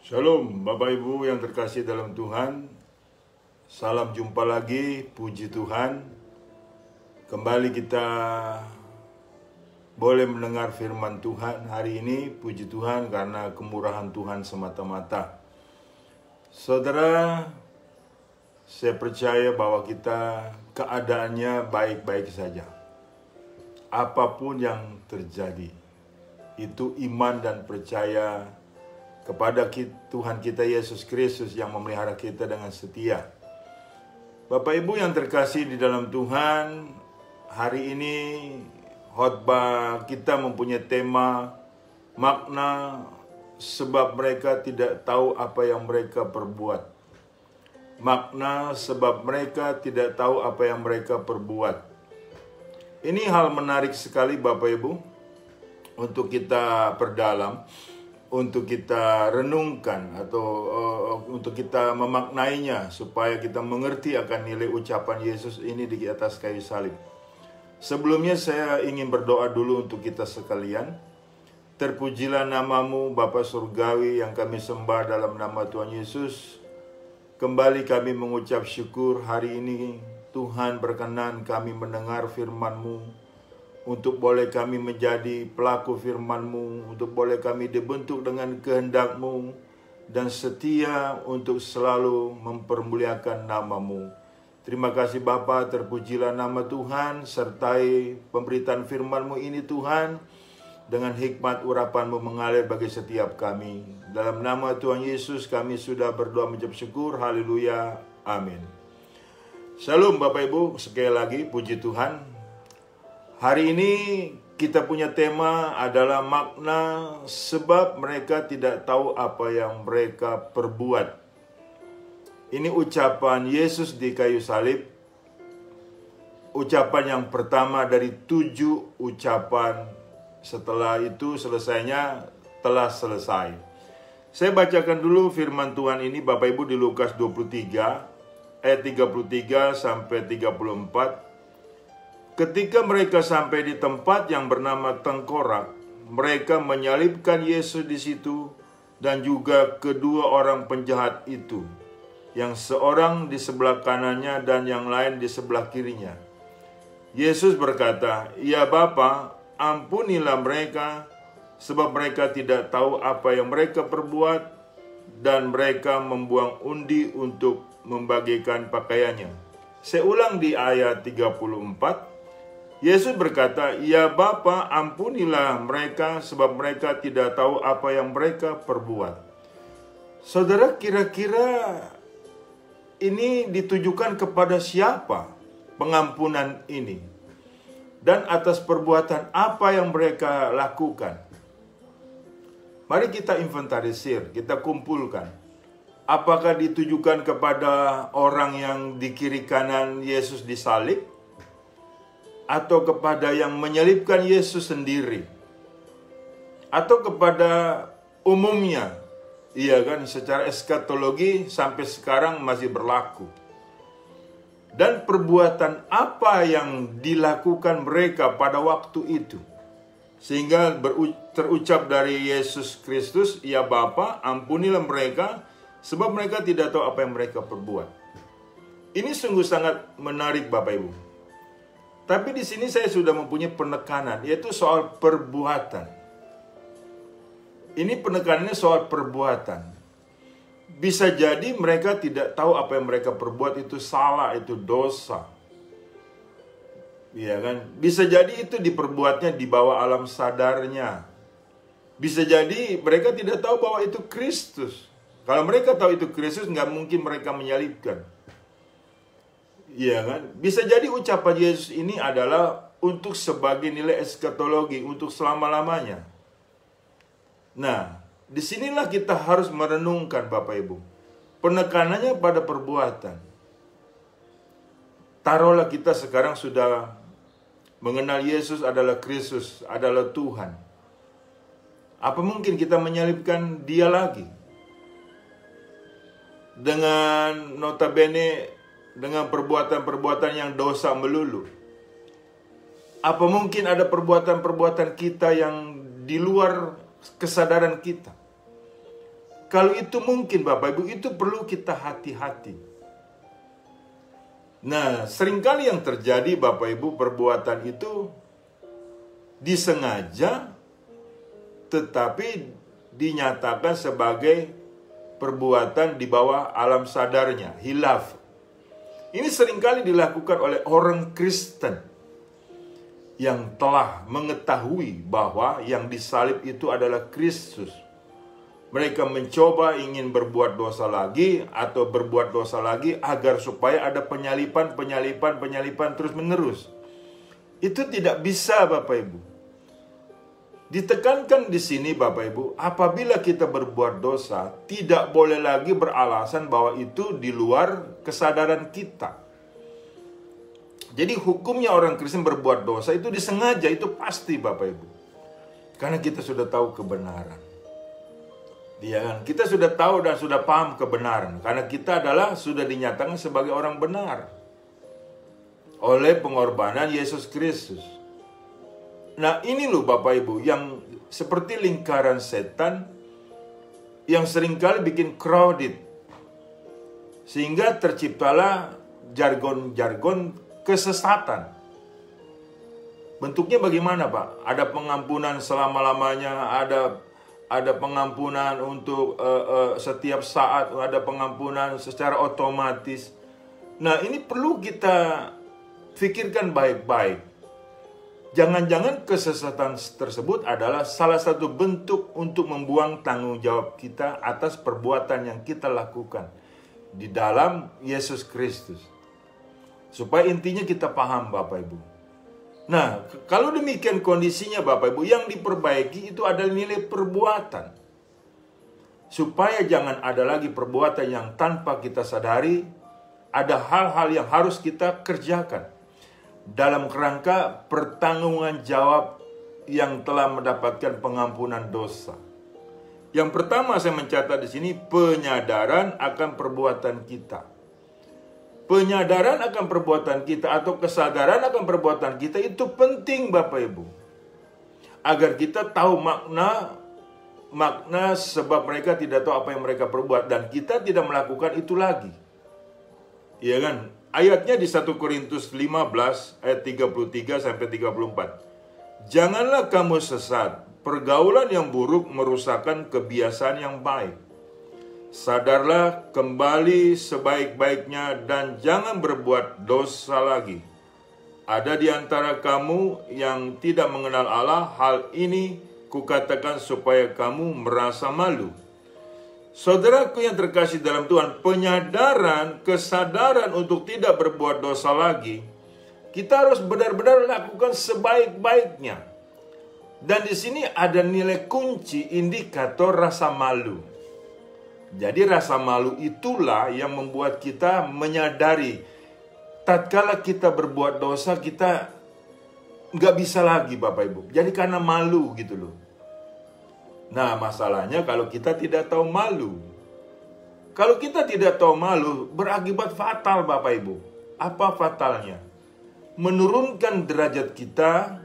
Shalom Bapak Ibu yang terkasih dalam Tuhan. Salam jumpa lagi, puji Tuhan. Kembali kita boleh mendengar firman Tuhan hari ini. Puji Tuhan karena kemurahan Tuhan semata-mata. Saudara, saya percaya bahwa kita keadaannya baik-baik saja. Apapun yang terjadi, itu iman dan percaya kepada Tuhan kita Yesus Kristus yang memelihara kita dengan setia. Bapak Ibu yang terkasih di dalam Tuhan, hari ini khotbah kita mempunyai tema makna sebab mereka tidak tahu apa yang mereka perbuat. Makna sebab mereka tidak tahu apa yang mereka perbuat. Ini hal menarik sekali Bapak Ibu untuk kita perdalam, untuk kita renungkan atau untuk kita memaknainya supaya kita mengerti akan nilai ucapan Yesus ini di atas kayu salib. Sebelumnya saya ingin berdoa dulu untuk kita sekalian. Terpujilah namamu Bapa Surgawi yang kami sembah dalam nama Tuhan Yesus. Kembali kami mengucap syukur hari ini Tuhan berkenan kami mendengar firman-Mu. Untuk boleh kami menjadi pelaku firman-Mu, untuk boleh kami dibentuk dengan kehendak-Mu, dan setia untuk selalu mempermuliakan nama-Mu. Terima kasih Bapa, terpujilah nama Tuhan, sertai pemberitaan firman-Mu ini Tuhan, dengan hikmat urapan-Mu mengalir bagi setiap kami. Dalam nama Tuhan Yesus kami sudah berdoa mengucap syukur, haleluya, amin. Shalom Bapak Ibu, sekali lagi puji Tuhan. Hari ini kita punya tema adalah makna sebab mereka tidak tahu apa yang mereka perbuat. Ini ucapan Yesus di kayu salib. Ucapan yang pertama dari 7 ucapan. Setelah itu selesainya telah selesai. Saya bacakan dulu firman Tuhan ini Bapak Ibu di Lukas 23 ayat 33 sampai 34. Ketika mereka sampai di tempat yang bernama Tengkorak, mereka menyalibkan Yesus di situ dan juga kedua orang penjahat itu, yang seorang di sebelah kanannya dan yang lain di sebelah kirinya. Yesus berkata, "Ya Bapa, ampunilah mereka, sebab mereka tidak tahu apa yang mereka perbuat." Dan mereka membuang undi untuk membagikan pakaiannya. Saya ulang di ayat 34. Yesus berkata, "Ya Bapa, ampunilah mereka sebab mereka tidak tahu apa yang mereka perbuat." Saudara, kira-kira ini ditujukan kepada siapa pengampunan ini? Dan atas perbuatan apa yang mereka lakukan? Mari kita inventarisir, kita kumpulkan. Apakah ditujukan kepada orang yang di kiri kanan Yesus disalib? Atau kepada yang menyalibkan Yesus sendiri, atau kepada umumnya? Iya kan, secara eskatologi sampai sekarang masih berlaku. Dan perbuatan apa yang dilakukan mereka pada waktu itu sehingga terucap dari Yesus Kristus, "Ya Bapa, ampunilah mereka sebab mereka tidak tahu apa yang mereka perbuat." Ini sungguh sangat menarik Bapak Ibu. Tapi di sini saya sudah mempunyai penekanan, yaitu soal perbuatan. Ini penekanannya soal perbuatan. Bisa jadi mereka tidak tahu apa yang mereka perbuat itu salah, itu dosa. Iya kan? Bisa jadi itu diperbuatnya di bawah alam sadarnya. Bisa jadi mereka tidak tahu bahwa itu Kristus. Kalau mereka tahu itu Kristus, nggak mungkin mereka menyalibkan. Iya kan? Bisa jadi ucapan Yesus ini adalah untuk sebagai nilai eskatologi, untuk selama-lamanya. Nah, disinilah kita harus merenungkan Bapak Ibu. Penekanannya pada perbuatan. Taruhlah kita sekarang sudah mengenal Yesus adalah Kristus, adalah Tuhan. Apa mungkin kita menyalibkan Dia lagi? Dengan notabene dengan perbuatan-perbuatan yang dosa melulu. Apa mungkin ada perbuatan-perbuatan kita yang di luar kesadaran kita? Kalau itu mungkin Bapak Ibu, itu perlu kita hati-hati. Nah, seringkali yang terjadi Bapak Ibu, perbuatan itu disengaja tetapi dinyatakan sebagai perbuatan di bawah alam sadarnya, hilaf. Ini seringkali dilakukan oleh orang Kristen yang telah mengetahui bahwa yang disalib itu adalah Kristus. Mereka mencoba ingin berbuat dosa lagi atau berbuat dosa lagi agar supaya ada penyalipan terus menerus. Itu tidak bisa Bapak Ibu. Ditekankan di sini Bapak Ibu, apabila kita berbuat dosa, tidak boleh lagi beralasan bahwa itu di luar kesadaran kita. Jadi hukumnya orang Kristen berbuat dosa itu disengaja, itu pasti Bapak Ibu. Karena kita sudah tahu kebenaran. Ya kan? Kita sudah tahu dan sudah paham kebenaran. Karena kita sudah dinyatakan sebagai orang benar oleh pengorbanan Yesus Kristus. Nah ini loh Bapak Ibu, yang seperti lingkaran setan yang seringkali bikin crowded. Sehingga terciptalah jargon-jargon kesesatan. Bentuknya bagaimana Pak? Ada pengampunan selama-lamanya, ada pengampunan untuk setiap saat, ada pengampunan secara otomatis. Nah ini perlu kita pikirkan baik-baik. Jangan-jangan kesesatan tersebut adalah salah satu bentuk untuk membuang tanggung jawab kita atas perbuatan yang kita lakukan di dalam Yesus Kristus. Supaya intinya kita paham Bapak Ibu. Nah, kalau demikian kondisinya Bapak Ibu, yang diperbaiki itu adalah nilai perbuatan. Supaya jangan ada lagi perbuatan yang tanpa kita sadari, ada hal-hal yang harus kita kerjakan dalam kerangka pertanggungjawaban jawab yang telah mendapatkan pengampunan dosa. Yang pertama saya mencatat di sini, penyadaran akan perbuatan kita. Penyadaran akan perbuatan kita atau kesadaran akan perbuatan kita itu penting Bapak Ibu. Agar kita tahu makna sebab mereka tidak tahu apa yang mereka perbuat dan kita tidak melakukan itu lagi. Iya kan? Ayatnya di 1 Korintus 15 ayat 33 sampai 34. Janganlah kamu sesat, pergaulan yang buruk merusakkan kebiasaan yang baik. Sadarlah kembali sebaik-baiknya dan jangan berbuat dosa lagi. Ada di antara kamu yang tidak mengenal Allah, hal ini kukatakan supaya kamu merasa malu. Saudaraku yang terkasih dalam Tuhan, penyadaran, kesadaran untuk tidak berbuat dosa lagi, kita harus benar-benar lakukan sebaik-baiknya. Dan di sini ada nilai kunci indikator rasa malu. Jadi rasa malu itulah yang membuat kita menyadari tatkala kita berbuat dosa kita nggak bisa lagi Bapak Ibu. Jadi karena malu gitu loh. Nah masalahnya kalau kita tidak tahu malu. Kalau kita tidak tahu malu berakibat fatal Bapak Ibu. Apa fatalnya? Menurunkan derajat kita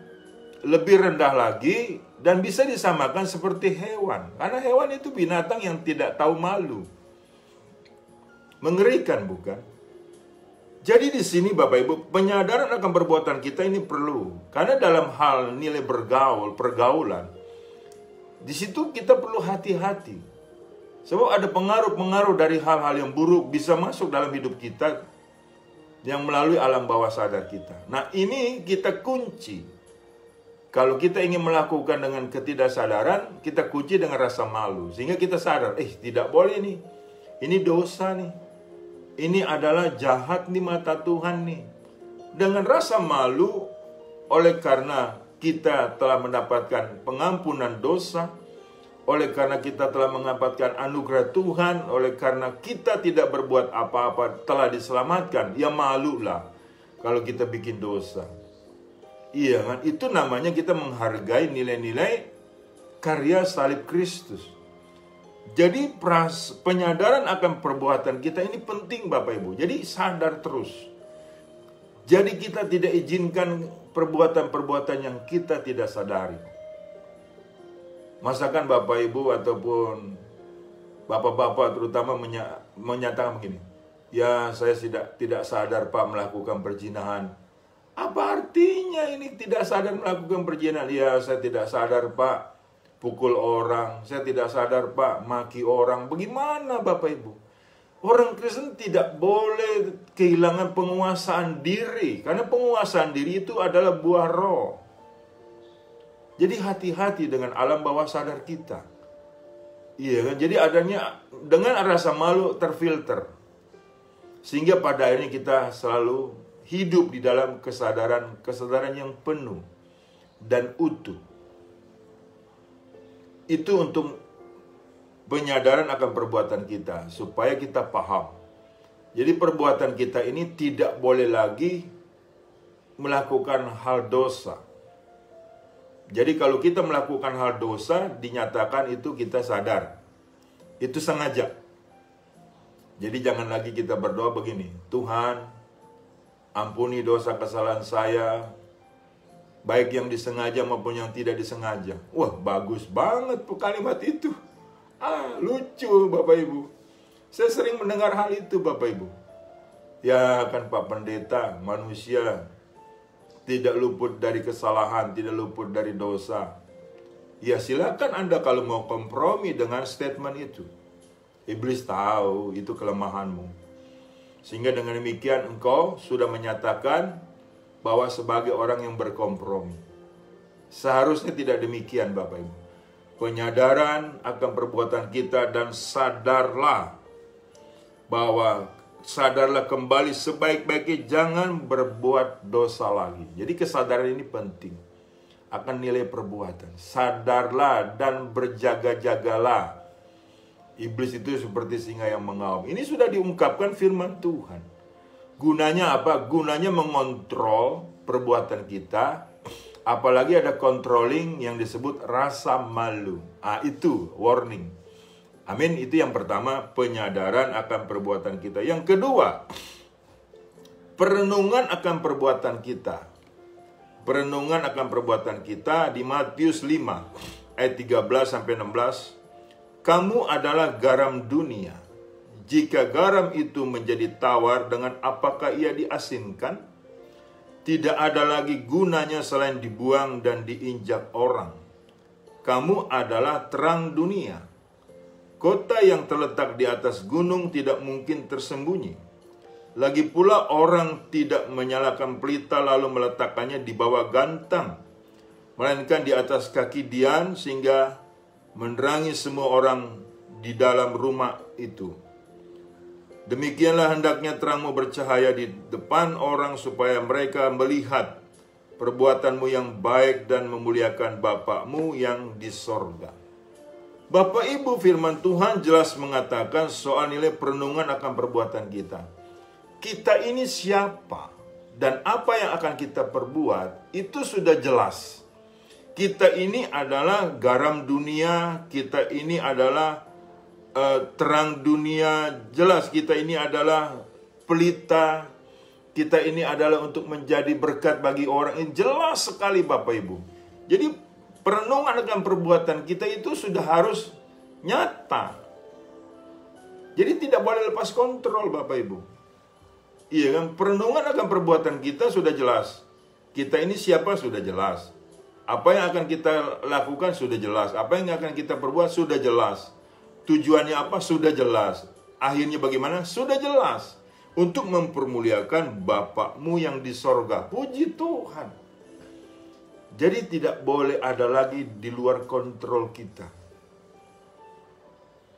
lebih rendah lagi dan bisa disamakan seperti hewan. Karena hewan itu binatang yang tidak tahu malu. Mengerikan bukan? Jadi di sini Bapak Ibu, penyadaran akan perbuatan kita ini perlu. Karena dalam hal nilai pergaulan, di situ kita perlu hati-hati. Sebab ada pengaruh-pengaruh dari hal-hal yang buruk bisa masuk dalam hidup kita yang melalui alam bawah sadar kita. Nah ini kita kunci. Kalau kita ingin melakukan dengan ketidaksadaran, kita kunci dengan rasa malu. Sehingga kita sadar, tidak boleh nih. Ini dosa nih. Ini adalah jahat di mata Tuhan nih. Dengan rasa malu, oleh karena kita telah mendapatkan pengampunan dosa, oleh karena kita telah mendapatkan anugerah Tuhan, oleh karena kita tidak berbuat apa-apa, telah diselamatkan, ya malulah kalau kita bikin dosa. Iya kan? Itu namanya kita menghargai nilai-nilai karya salib Kristus. Jadi penyadaran akan perbuatan kita ini penting Bapak Ibu. Jadi sadar terus. Jadi kita tidak izinkan perbuatan-perbuatan yang kita tidak sadari. Masakan Bapak Ibu ataupun Bapak-bapak terutama menyatakan begini, ya saya tidak sadar Pak melakukan perzinahan. Apa artinya ini tidak sadar melakukan perzinahan? Ya saya tidak sadar Pak pukul orang, saya tidak sadar Pak maki orang. Bagaimana Bapak Ibu? Orang Kristen tidak boleh kehilangan penguasaan diri, karena penguasaan diri itu adalah buah roh. Jadi hati-hati dengan alam bawah sadar kita. Iya kan? Jadi adanya dengan rasa malu terfilter. Sehingga pada akhirnya kita selalu hidup di dalam kesadaran yang penuh dan utuh. Itu untuk penyadaran akan perbuatan kita, supaya kita paham. Jadi perbuatan kita ini tidak boleh lagi melakukan hal dosa. Jadi kalau kita melakukan hal dosa, dinyatakan itu kita sadar. Itu sengaja. Jadi jangan lagi kita berdoa begini, Tuhan, ampuni dosa kesalahan saya, baik yang disengaja maupun yang tidak disengaja. Wah, bagus banget kalimat itu. Lucu Bapak Ibu. Saya sering mendengar hal itu Bapak Ibu. Ya kan Pak Pendeta, manusia tidak luput dari kesalahan, tidak luput dari dosa. Ya silakan Anda kalau mau kompromi dengan statement itu. Iblis tahu itu kelemahanmu. Sehingga dengan demikian engkau sudah menyatakan bahwa sebagai orang yang berkompromi. Seharusnya tidak demikian Bapak Ibu. Penyadaran akan perbuatan kita dan sadarlah kembali sebaik-baiknya, jangan berbuat dosa lagi. Jadi kesadaran ini penting akan nilai perbuatan. Sadarlah dan berjaga-jagalah. Iblis itu seperti singa yang mengaum. Ini sudah diungkapkan firman Tuhan. Gunanya apa? Gunanya mengontrol perbuatan kita. Apalagi ada controlling yang disebut rasa malu. Itu warning. Amin. Itu yang pertama, penyadaran akan perbuatan kita. Yang kedua, perenungan akan perbuatan kita. Perenungan akan perbuatan kita di Matius 5 ayat 13-16. Kamu adalah garam dunia. Jika garam itu menjadi tawar, dengan apakah ia diasinkan? Tidak ada lagi gunanya selain dibuang dan diinjak orang. Kamu adalah terang dunia. Kota yang terletak di atas gunung tidak mungkin tersembunyi. Lagi pula orang tidak menyalakan pelita lalu meletakkannya di bawah gantang, melainkan di atas kaki dian sehingga menerangi semua orang di dalam rumah itu. Demikianlah hendaknya terangmu bercahaya di depan orang supaya mereka melihat perbuatanmu yang baik dan memuliakan Bapakmu yang di sorga. Bapak Ibu, firman Tuhan jelas mengatakan soal nilai perenungan akan perbuatan kita. Kita ini siapa dan apa yang akan kita perbuat itu sudah jelas. Kita ini adalah garam dunia, kita ini adalah terang dunia, jelas kita ini adalah pelita, kita ini adalah untuk menjadi berkat bagi orang. Ini jelas sekali Bapak Ibu. Jadi perenungan akan perbuatan kita itu sudah harus nyata. Jadi tidak boleh lepas kontrol Bapak Ibu. Iya kan, perenungan akan perbuatan kita sudah jelas. Kita ini siapa sudah jelas. Apa yang akan kita lakukan sudah jelas. Apa yang akan kita perbuat sudah jelas. Tujuannya apa? Sudah jelas. Akhirnya bagaimana? Sudah jelas. Untuk mempermuliakan Bapakmu yang di sorga. Puji Tuhan. Jadi tidak boleh ada lagi di luar kontrol kita.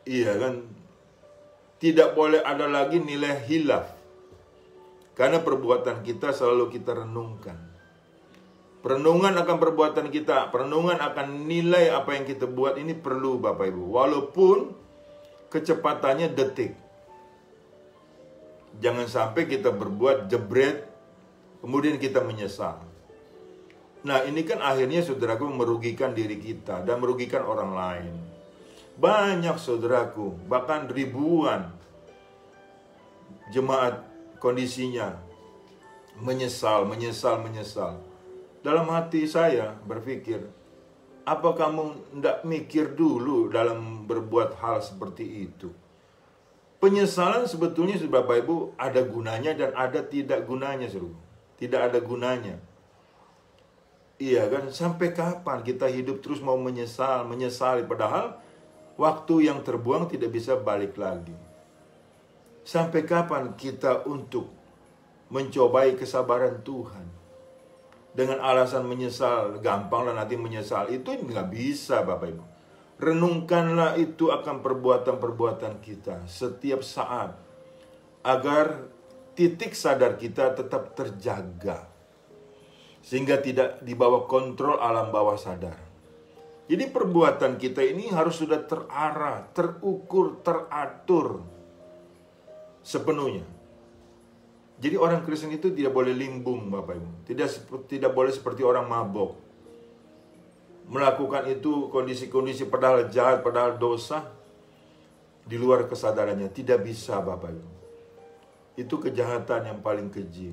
Iya kan? Tidak boleh ada lagi nilai hilaf. Karena perbuatan kita selalu kita renungkan. Perenungan akan perbuatan kita, perenungan akan nilai apa yang kita buat ini perlu Bapak Ibu. Walaupun kecepatannya detik. Jangan sampai kita berbuat jebret, kemudian kita menyesal. Nah ini kan akhirnya saudaraku merugikan diri kita dan merugikan orang lain. Banyak saudaraku, bahkan ribuan jemaat kondisinya menyesal. Dalam hati saya berpikir, Apa kamu tidak mikir dulu dalam berbuat hal seperti itu? Penyesalan sebetulnya Bapak Ibu ada gunanya dan ada tidak gunanya, Saudara. Tidak ada gunanya. Iya kan, sampai kapan kita hidup terus mau menyesali, padahal waktu yang terbuang tidak bisa balik lagi. Sampai kapan kita untuk mencobai kesabaran Tuhan dengan alasan menyesal, gampang lah nanti menyesal, itu nggak bisa Bapak Ibu. Renungkanlah itu akan perbuatan-perbuatan kita setiap saat, agar titik sadar kita tetap terjaga, sehingga tidak dibawa kontrol alam bawah sadar. Jadi perbuatan kita ini harus sudah terarah, terukur, teratur sepenuhnya. Jadi orang Kristen itu tidak boleh limbung Bapak Ibu. Tidak boleh seperti orang mabok. Melakukan itu kondisi-kondisi padahal jahat, padahal dosa, di luar kesadarannya. Tidak bisa Bapak Ibu. Itu kejahatan yang paling keji.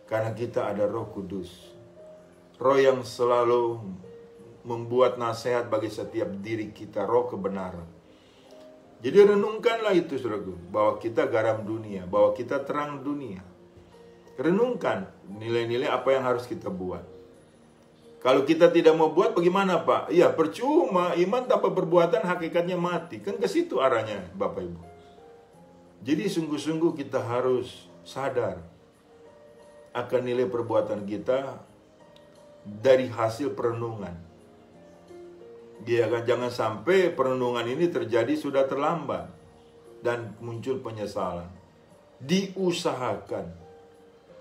Karena kita ada Roh Kudus. Roh yang selalu membuat nasihat bagi setiap diri kita, roh kebenaran. Jadi renungkanlah itu saudaraku, bahwa kita garam dunia, bahwa kita terang dunia. Renungkan nilai-nilai apa yang harus kita buat. Kalau kita tidak mau buat bagaimana Pak? Ya percuma, iman tanpa perbuatan hakikatnya mati. Kan ke situ arahnya Bapak Ibu. Jadi sungguh-sungguh kita harus sadar akan nilai perbuatan kita dari hasil perenungan. Ya kan, jangan sampai perenungan ini terjadi sudah terlambat dan muncul penyesalan. Diusahakan.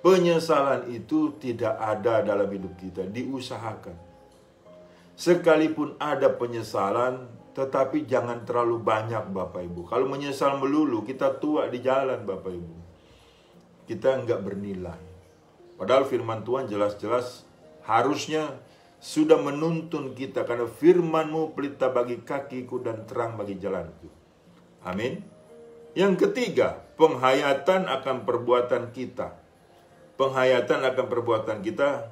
Penyesalan itu tidak ada dalam hidup kita, diusahakan. Sekalipun ada penyesalan, tetapi jangan terlalu banyak Bapak Ibu. Kalau menyesal melulu, kita tua di jalan Bapak Ibu. Kita enggak bernilai. Padahal firman Tuhan jelas-jelas harusnya sudah menuntun kita, karena firman-Mu pelita bagi kakiku dan terang bagi jalanku. Amin. Yang ketiga, penghayatan akan perbuatan kita. Penghayatan akan perbuatan kita.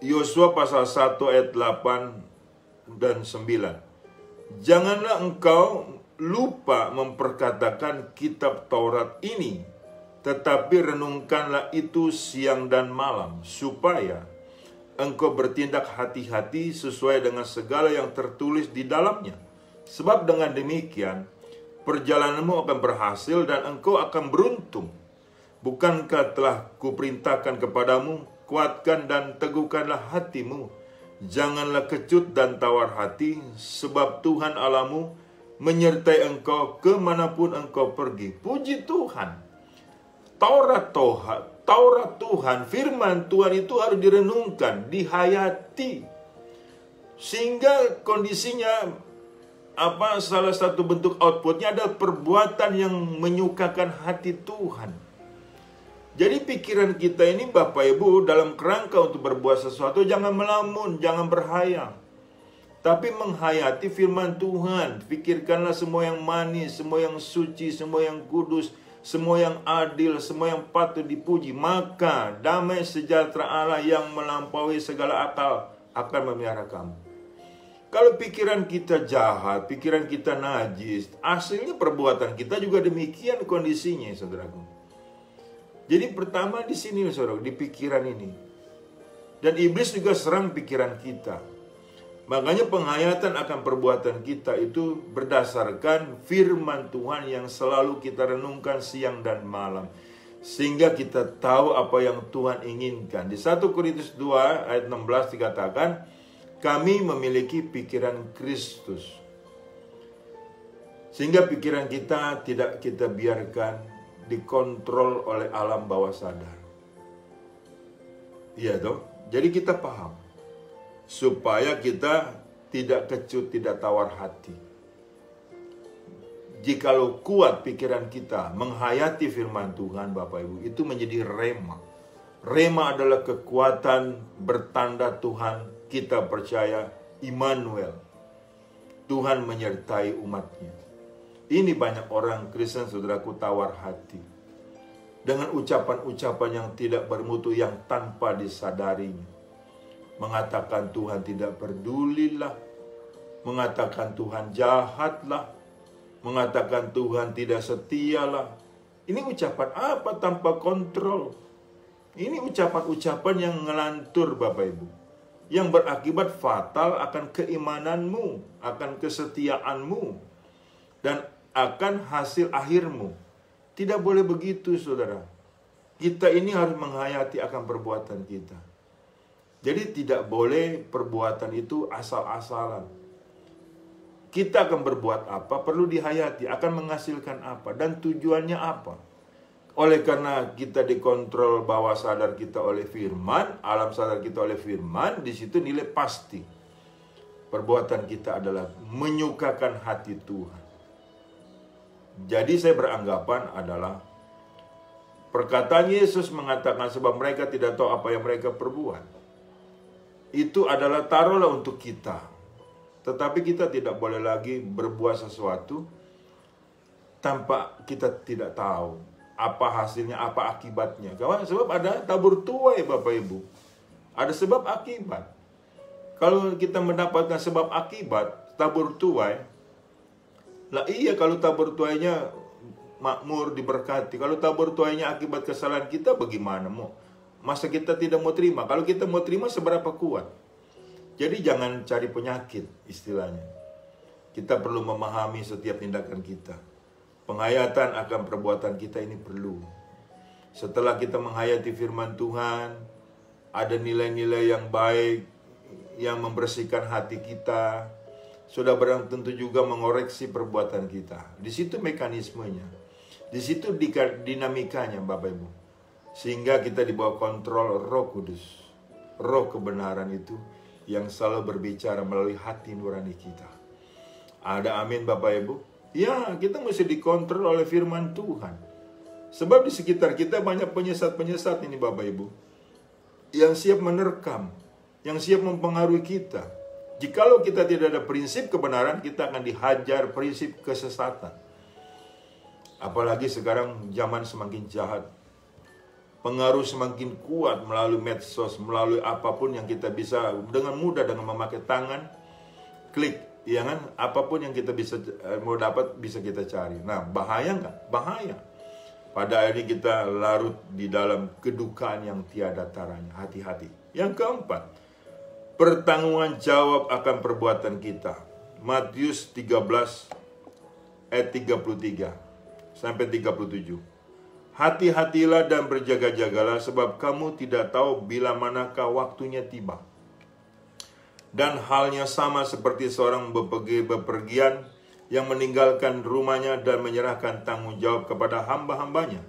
Yosua pasal 1 ayat 8 dan 9. Janganlah engkau lupa memperkatakan kitab Taurat ini, tetapi renungkanlah itu siang dan malam, supaya engkau bertindak hati-hati sesuai dengan segala yang tertulis di dalamnya. Sebab dengan demikian, perjalananmu akan berhasil dan engkau akan beruntung. Bukankah telah kuperintahkan kepadamu, kuatkan dan teguhkanlah hatimu. Janganlah kecut dan tawar hati, sebab Tuhan Allahmu menyertai engkau kemanapun engkau pergi. Puji Tuhan. Taurat Tuhan, firman Tuhan itu harus direnungkan, dihayati. Sehingga kondisinya salah satu bentuk outputnya adalah perbuatan yang menyukakan hati Tuhan. Jadi pikiran kita ini Bapak Ibu dalam kerangka untuk berbuat sesuatu jangan melamun, jangan berhayal. Tapi menghayati firman Tuhan. Pikirkanlah semua yang manis, semua yang suci, semua yang kudus, semua yang adil, semua yang patut dipuji. Maka damai sejahtera Allah yang melampaui segala akal akan memelihara kamu. Kalau pikiran kita jahat, pikiran kita najis, aslinya perbuatan kita juga demikian kondisinya, saudaraku. Jadi pertama di sini, saudara, di pikiran ini. Dan iblis juga serang pikiran kita. Makanya penghayatan akan perbuatan kita itu berdasarkan firman Tuhan yang selalu kita renungkan siang dan malam. Sehingga kita tahu apa yang Tuhan inginkan. Di 1 Korintus 2 ayat 16 dikatakan, kami memiliki pikiran Kristus. Sehingga pikiran kita tidak kita biarkan dikontrol oleh alam bawah sadar. Iya toh? Jadi kita paham. Supaya kita tidak kecut, tidak tawar hati. Jikalau kuat pikiran kita menghayati firman Tuhan Bapak Ibu, itu menjadi rema. Rema adalah kekuatan bertanda Tuhan, kita percaya Immanuel. Tuhan menyertai umatnya. Ini banyak orang Kristen, saudaraku, tawar hati. Dengan ucapan-ucapan yang tidak bermutu, yang tanpa disadarinya. mengatakan Tuhan tidak pedulilah, mengatakan Tuhan jahatlah, mengatakan Tuhan tidak setialah. Ini ucapan apa tanpa kontrol? Ini ucapan-ucapan yang ngelantur Bapak Ibu, yang berakibat fatal akan keimananmu, akan kesetiaanmu, dan akan hasil akhirmu. Tidak boleh begitu, saudara. Kita ini harus menghayati akan perbuatan kita. Jadi tidak boleh perbuatan itu asal-asalan. Kita akan berbuat apa, perlu dihayati, akan menghasilkan apa, dan tujuannya apa. Oleh karena kita dikontrol bawah sadar kita oleh firman, alam sadar kita oleh firman, di situ nilai pasti. Perbuatan kita adalah menyukakan hati Tuhan. Jadi saya beranggapan adalah perkataan Yesus mengatakan sebab mereka tidak tahu apa yang mereka perbuat. Itu adalah taruhlah untuk kita. Tetapi kita tidak boleh lagi berbuat sesuatu tanpa kita tidak tahu apa hasilnya, apa akibatnya. Sebab ada tabur tuai Bapak Ibu. Ada sebab akibat. Kalau kita mendapatkan sebab akibat, tabur tuai, lah iya kalau tabur tuainya makmur, diberkati. Kalau tabur tuainya akibat kesalahan kita, bagaimana mau? Masa kita tidak mau terima? Kalau kita mau terima, seberapa kuat? Jadi jangan cari penyakit, istilahnya. Kita perlu memahami setiap tindakan kita. Penghayatan akan perbuatan kita ini perlu. Setelah kita menghayati firman Tuhan, ada nilai-nilai yang baik, yang membersihkan hati kita. Sudah barang tentu juga mengoreksi perbuatan kita. Di situ mekanismenya. Di situ dinamikanya Bapak Ibu. Sehingga kita dibawa kontrol Roh Kudus. Roh kebenaran itu yang selalu berbicara melalui hati nurani kita. Ada amin Bapak Ibu? Ya, kita mesti dikontrol oleh firman Tuhan. Sebab di sekitar kita banyak penyesat-penyesat ini Bapak Ibu. Yang siap menerkam. Yang siap mempengaruhi kita. Jikalau kita tidak ada prinsip kebenaran, kita akan dihajar prinsip kesesatan. Apalagi sekarang zaman semakin jahat. Pengaruh semakin kuat melalui medsos, melalui apapun yang kita bisa dengan mudah dengan memakai tangan, klik, ya kan? Apapun yang kita bisa mau dapat bisa kita cari. Nah, bahaya nggak? Bahaya. Pada akhirnya kita larut di dalam kedukaan yang tiada taranya. Hati-hati. Yang keempat, pertanggungan jawab akan perbuatan kita. Matius 13 ayat 33 sampai 37. Hati-hatilah dan berjaga-jagalah sebab kamu tidak tahu bila manakah waktunya tiba. Dan halnya sama seperti seorang bepergian yang meninggalkan rumahnya dan menyerahkan tanggung jawab kepada hamba-hambanya,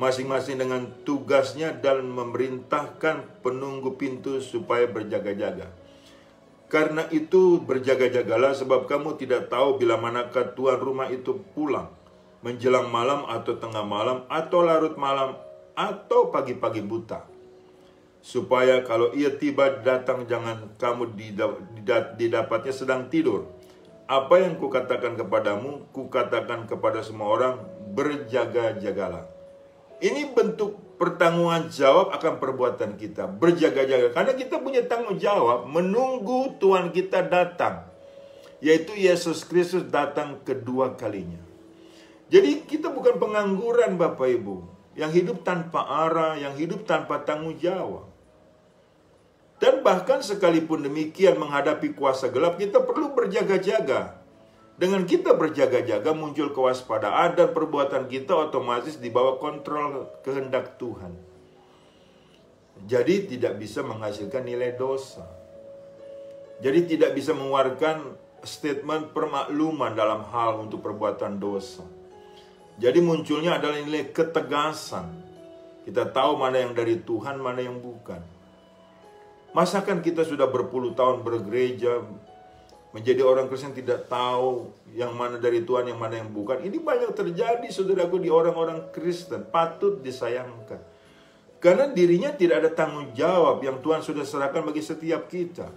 masing-masing dengan tugasnya dan memerintahkan penunggu pintu supaya berjaga-jaga. Karena itu berjaga-jagalah sebab kamu tidak tahu bila manakah tuan rumah itu pulang, menjelang malam atau tengah malam atau larut malam atau pagi-pagi buta. Supaya kalau ia tiba datang jangan kamu didapatnya sedang tidur. Apa yang kukatakan kepadamu, kukatakan kepada semua orang, berjaga-jagalah. Ini bentuk pertanggungan jawab akan perbuatan kita. Berjaga-jaga. Karena kita punya tanggung jawab menunggu Tuhan kita datang. Yaitu Yesus Kristus datang kedua kalinya. Jadi kita bukan pengangguran Bapak Ibu. Yang hidup tanpa arah, yang hidup tanpa tanggung jawab. Dan bahkan sekalipun demikian menghadapi kuasa gelap, kita perlu berjaga-jaga. Dengan kita berjaga-jaga muncul kewaspadaan dan perbuatan kita otomatis di bawah kontrol kehendak Tuhan. Jadi tidak bisa menghasilkan nilai dosa. Jadi tidak bisa mengeluarkan statement permakluman dalam hal untuk perbuatan dosa. Jadi munculnya adalah nilai ketegasan. Kita tahu mana yang dari Tuhan, mana yang bukan. Masakan kita sudah berpuluh tahun bergereja, menjadi orang Kristen tidak tahu yang mana dari Tuhan, yang mana yang bukan. Ini banyak terjadi saudaraku di orang-orang Kristen. Patut disayangkan. Karena dirinya tidak ada tanggung jawab yang Tuhan sudah serahkan bagi setiap kita.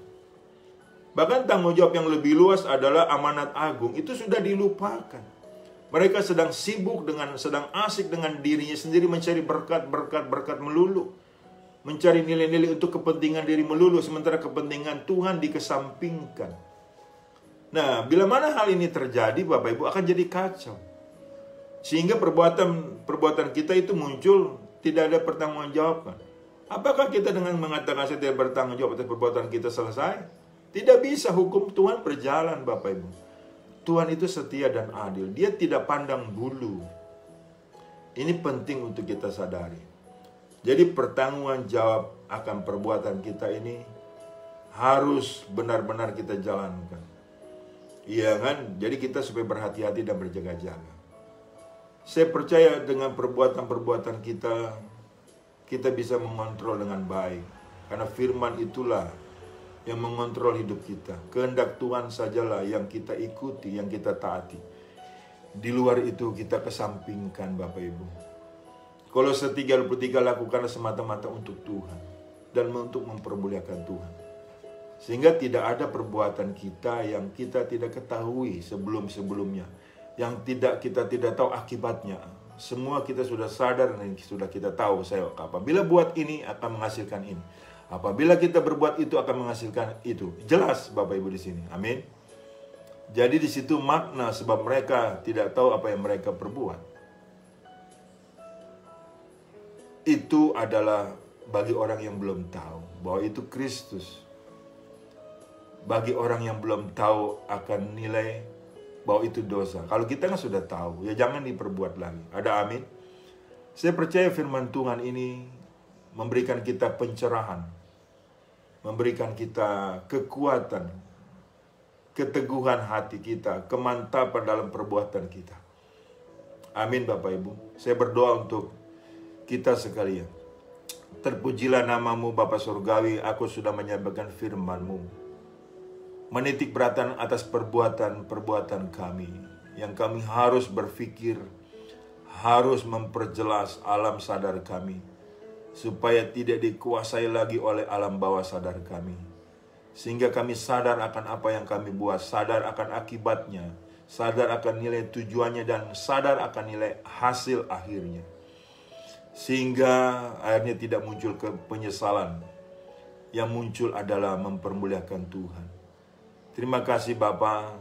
Bahkan tanggung jawab yang lebih luas adalah amanat agung. Itu sudah dilupakan. Mereka sedang sibuk sedang asik dengan dirinya sendiri mencari berkat melulu. mencari nilai-nilai untuk kepentingan diri melulu, sementara kepentingan Tuhan dikesampingkan. Nah, bila mana hal ini terjadi, Bapak Ibu, akan jadi kacau. Sehingga perbuatan kita itu muncul tidak ada pertanggungjawaban. Apakah kita dengan mengatakan saya tidak bertanggung jawab atas perbuatan kita selesai? Tidak bisa, hukum Tuhan berjalan, Bapak Ibu. Tuhan itu setia dan adil. Dia tidak pandang bulu. Ini penting untuk kita sadari. Jadi pertanggungan jawab akan perbuatan kita ini harus benar-benar kita jalankan. Iya kan? Jadi kita supaya berhati-hati dan berjaga-jaga. Saya percaya dengan perbuatan-perbuatan kita bisa mengontrol dengan baik. Karena firman itulah yang mengontrol hidup kita. Kehendak Tuhan sajalah yang kita ikuti, yang kita taati. Di luar itu kita kesampingkan, Bapak Ibu. Kolose 3:23, lakukanlah semata-mata untuk Tuhan dan untuk mempermuliakan Tuhan. Sehingga tidak ada perbuatan kita yang kita tidak ketahui sebelum-sebelumnya, yang kita tidak tahu akibatnya. Semua kita sudah sadar dan sudah kita tahu, saya apabila buat ini akan menghasilkan ini. Apabila kita berbuat itu akan menghasilkan itu. Jelas Bapak Ibu di sini. Amin. Jadi di situ makna, sebab mereka tidak tahu apa yang mereka perbuat. Itu adalah bagi orang yang belum tahu bahwa itu Kristus. Bagi orang yang belum tahu akan nilai bahwa itu dosa. Kalau kita kan sudah tahu, ya jangan diperbuat lagi. Ada amin? Saya percaya firman Tuhan ini memberikan kita pencerahan, memberikan kita kekuatan, keteguhan hati kita, kemantapan dalam perbuatan kita. Amin Bapak Ibu. Saya berdoa untuk kita sekalian. Terpujilah namamu Bapa Surgawi, aku sudah menyampaikan firman-Mu. Menitik beratan atas perbuatan-perbuatan kami, yang kami harus berpikir, harus memperjelas alam sadar kami, supaya tidak dikuasai lagi oleh alam bawah sadar kami. Sehingga kami sadar akan apa yang kami buat, sadar akan akibatnya, sadar akan nilai tujuannya, dan sadar akan nilai hasil akhirnya. Sehingga akhirnya tidak muncul penyesalan, yang muncul adalah mempermuliakan Tuhan. Terima kasih Bapa.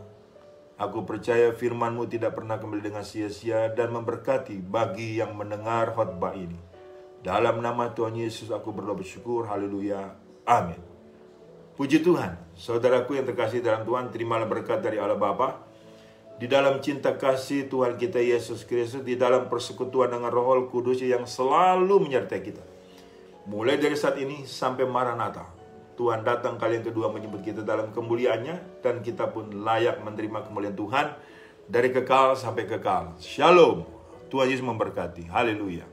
Aku percaya firman-Mu tidak pernah kembali dengan sia-sia dan memberkati bagi yang mendengar khotbah ini. Dalam nama Tuhan Yesus aku berdoa bersyukur. Haleluya. Amin. Puji Tuhan. Saudaraku yang terkasih dalam Tuhan, terimalah berkat dari Allah Bapa. Di dalam cinta kasih Tuhan kita Yesus Kristus, di dalam persekutuan dengan Roh Kudus yang selalu menyertai kita. Mulai dari saat ini sampai Maranatha. Tuhan datang kali yang kedua menyebut kita dalam kemuliaannya, dan kita pun layak menerima kemuliaan Tuhan dari kekal sampai kekal. Shalom. Tuhan Yesus memberkati. Haleluya.